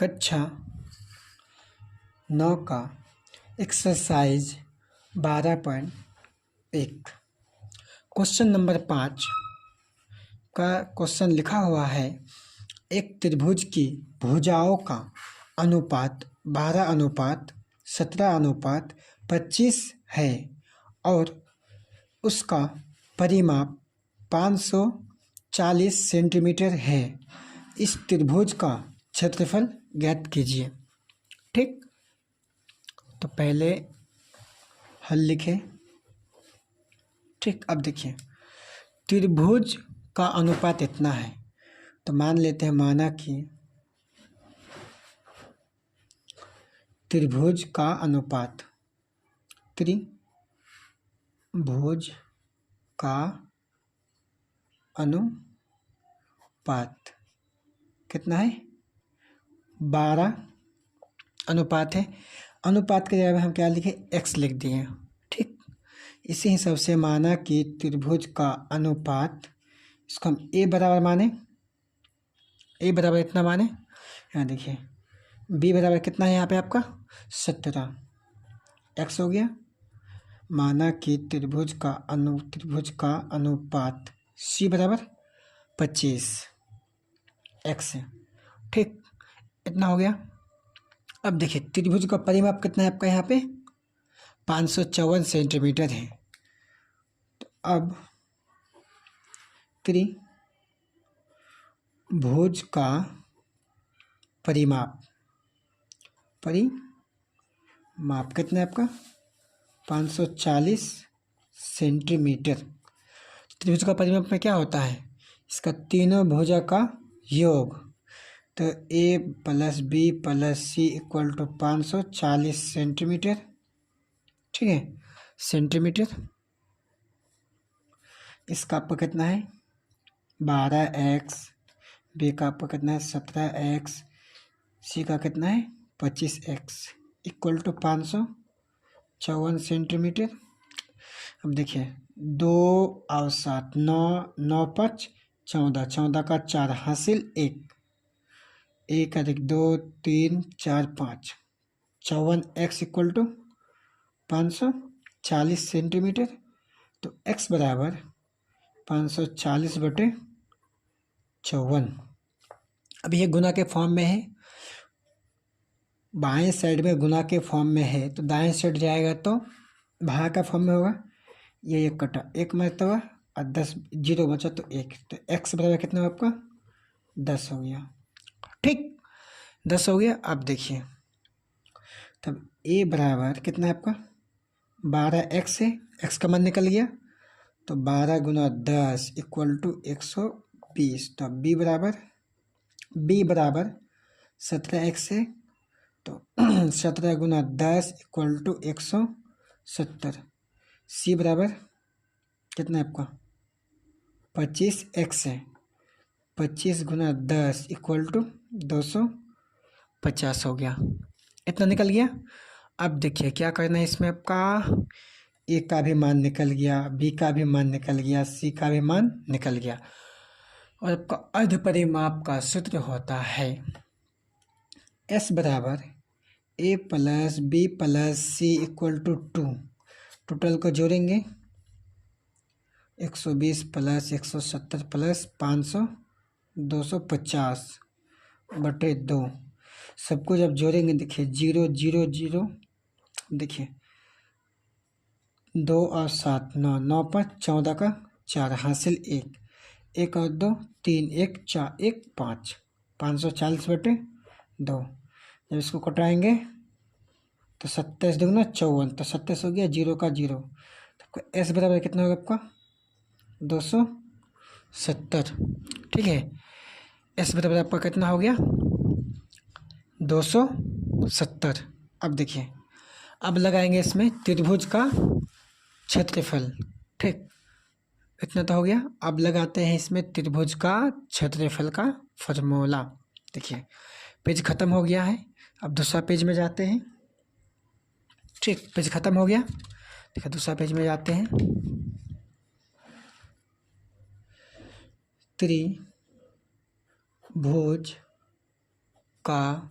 कक्षा 9 का exercise 12.1 question number 5 का क्वेश्चन लिखा हुआ है। एक त्रिभुज की भुजाओं का अनुपात 12:17:25 है और उसका परिमाप 540 सेंटीमीटर है। इस त्रिभुज का क्षेत्रफल ज्ञात कीजिए। ठीक, तो पहले हल लिखें। ठीक, अब देखिए त्रिभुज का अनुपात इतना है, तो मान लेते हैं माना कि त्रिभुज का अनुपात कितना है? 12 अनुपात है। अनुपात के जगह हम क्या लिखे? x लिख दिए। ठीक, इसी हिसाब से माना कि त्रिभुज का अनुपात, इसको हम a बराबर माने, a बराबर इतना माने। यहाँ देखिए b बराबर कितना है यहाँ पे आपका 17, x हो गया। माना कि त्रिभुज का अनुपात c बराबर 25 x है। ठीक, इतना हो गया। अब देखिए त्रिभुज का परिमाप कितना है आपका यहाँ पे 554 सेंटीमीटर है। तो अब त्रिभुज का परिमाप कितना है आपका 540 सेंटीमीटर। त्रिभुज का परिमाप में क्या होता है? इसका तीनों भुजा का योग। तो a + b + c = 540 सेंटीमीटर। ठीक है, सेंटीमीटर। इसका आपका कितना है 12x, b का आपका कितना है 17x, c का कितना है 25x = 554 सेंटीमीटर। अब देखिए 2 और 7 9, 9 5 14, 14 का 4 हासिल 1, 1 + 2 3 4 5, 54x = 540 सेंटीमीटर। तो x बराबर 540/54। अब ये गुना के फॉर्म में है, बाएं साइड में गुना के फॉर्म में है, तो दाएं साइड जाएगा तो भाग का फॉर्म में होगा। ये एक कटा, एक मरतबा और 10 जीरो बचा तो 1, तो x बराबर कितना आपका 10 हो गया। ठीक, 10 हो गया। अब देखिए तब a बराबर कितना है आपका 12x है, x का मान निकल गया, तो 12 × 10 = 120। तो b बराबर 17x है, तो 17 × 10 = 170। c बराबर कितना है आपका 25x है, 25 × 10 = 250 हो गया। इतना निकल गया। अब देखिए क्या करना है इसमें, आपका a का भी मान निकल गया, b का भी मान निकल गया, c का भी मान निकल गया। और आपका अर्ध परिमाप का सूत्र होता है s बराबर a + b + c = 2। टोटल को जोड़ेंगे 120 + 170 + 500 250/2। सबको जब जोड़ेंगे देखिए 0 0 0, देखिए 2 और 7 9, 9 5 14 का 4 हासिल 1, 1 और 2 3 1 4 1 5, 540/2। जब इसको कटाएंगे तो 27 दूना 54, तो 27 हो गया, 0 का 0। तो s बराबर कितना होगा आपका 270। ठीक है, s बराबर आपका कितना हो गया 270। अब देखिए अब लगाएंगे इसमें त्रिभुज का क्षेत्रफल। ठीक, इतना तो हो गया। अब लगाते हैं इसमें त्रिभुज का क्षेत्रफल का फॉर्मूला। देखिए पेज ख़त्म हो गया है, अब दूसरा पेज में जाते हैं। ठीक, पेज ख़त्म हो गया, देखिए दूसरा पेज में जाते हैं। त्रिभुज का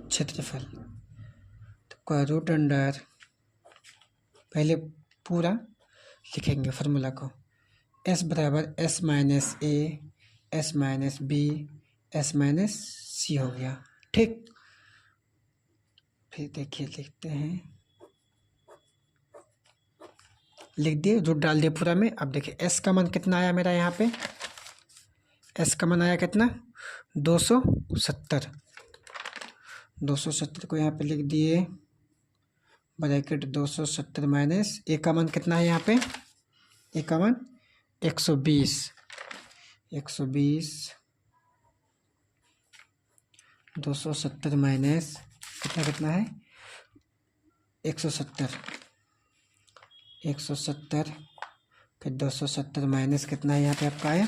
क्षेत्रफल। तो का रूट अंडर, पहले पूरा लिखेंगे फार्मूला को, एस बराबर S minus A S minus B S minus C हो गया। ठीक, फिर देखिए लिखते हैं, लिख दिए, रूट डाल दिए पूरा में। अब देखिए एस का मान कितना आया मेरा यहाँ पे, एस का मान आया कितना 270। 270 को यहाँ पे लिख दिए, ब्रैकेट 270 माइनस ए का मान कितना है यहाँ पे, ए का मान 120। 120 270 माइनस कितना कितना है 170। 170 फिर 270 माइनस कितना है यहाँ पे आपका आया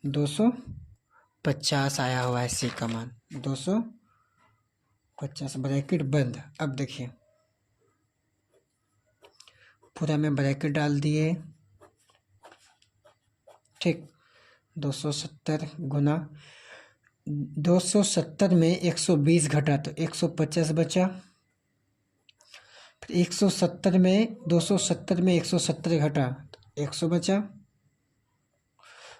250 आया हुआ है सी का मान 250, ब्रैकेट बंद। अब देखिए पूरा में ब्रैकेट डाल दिए। ठीक, 270 गुना 270 में 120 घटा तो 150 बचा। फिर 170 में 270 में 170 घटा तो 100 बचा।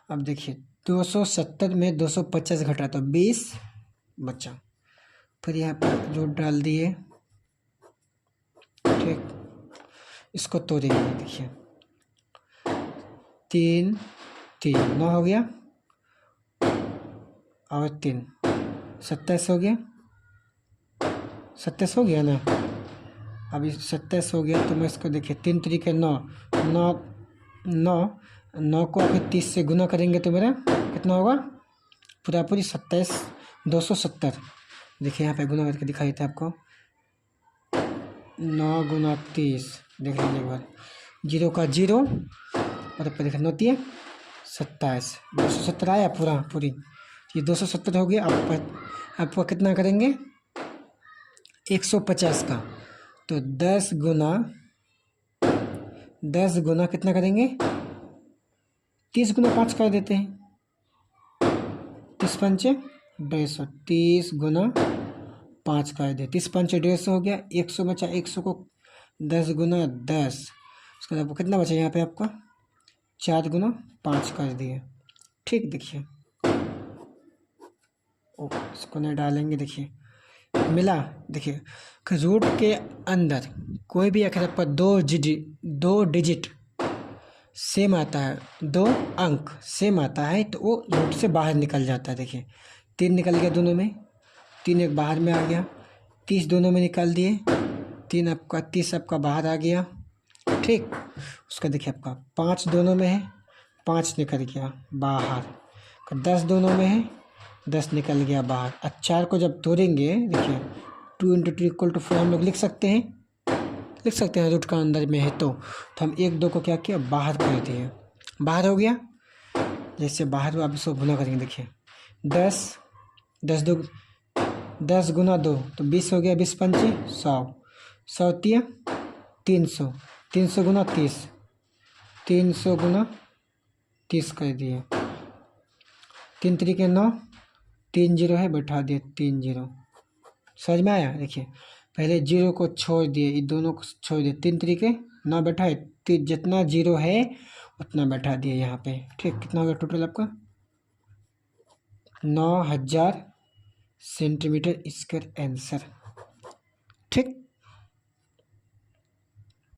अब देखिए 270 में 250 घटा तो 20 बचा। फिर यहाँ पर जोड़ डाल दिए। ठीक, इसको तोड़ेंगे, देखिए 3 3 9 हो गया और 3 27 हो गया। 27 हो गया ना, अभी 27 हो गया तो मैं इसको देखिए 3 तरीके 9 9 9 9 को अगर 30 से गुना करेंगे तो मेरा कितना होगा पूरा पूरी 27 270। देखिए यहाँ पे गुना करके दिखाई था आपको 9 गुना 30, देख लीजिए एक बार, 0 का 0 और ऊपर देखिए 9 3 27 270 आया पूरा पूरी, ये 270 हो गया। आपको कितना करेंगे 150 का, तो 10 गुना कितना करेंगे 30 गुना 5 कर देते हैं, 30 पंचे 150, 30 गुना 5 कर दे, 30 पंचे 150 हो गया। 100 बचा, 100 को 10 गुना 10, उसके बाद आपको कितना बचा यहाँ पे आपका 4 गुना 5 कर दिए। ठीक, देखिए इसको नहीं डालेंगे, देखिए मिला। देखिए रूट के अंदर कोई भी अक्षर पर 2 डिजिट सेम आता है, 2 अंक सेम आता है तो वो रूट से बाहर निकल जाता है। देखिए 3 निकल गया दोनों में, 3 एक बाहर में आ गया, 30 दोनों में निकाल दिए, 30 आपका बाहर आ गया। ठीक, उसका देखिए आपका 5 दोनों में है, 5 निकल गया बाहर, 10 दोनों में है, 10 निकल गया बाहर। और 4 को जब तोड़ेंगे देखिए 2 × 2 = 4 हम लोग लिख सकते हैं रूट का अंदर में है तो हम 1 2 को क्या किया बाहर कर दिए, बाहर हो गया। जैसे बाहर हुआ, आप इसको गुना करेंगे, देखिए 10 गुना 2 तो 20 हो गया, 20 पंचे 100, 100 3 300, 300 गुना 30, 300 गुना 30 कर दिए, 3 तरीके 9, 3 0 है बैठा दिए 3 0। समझ में आया? देखिए पहले 0 को छोड़ दिए, ये दोनों को छोड़ दिए, 3 तरीके 9 बैठा है, जितना 0 है उतना बैठा दिए यहाँ पे। ठीक, कितना हो गया टोटल आपका 9000 सेंटीमीटर स्क्वायर आंसर। ठीक।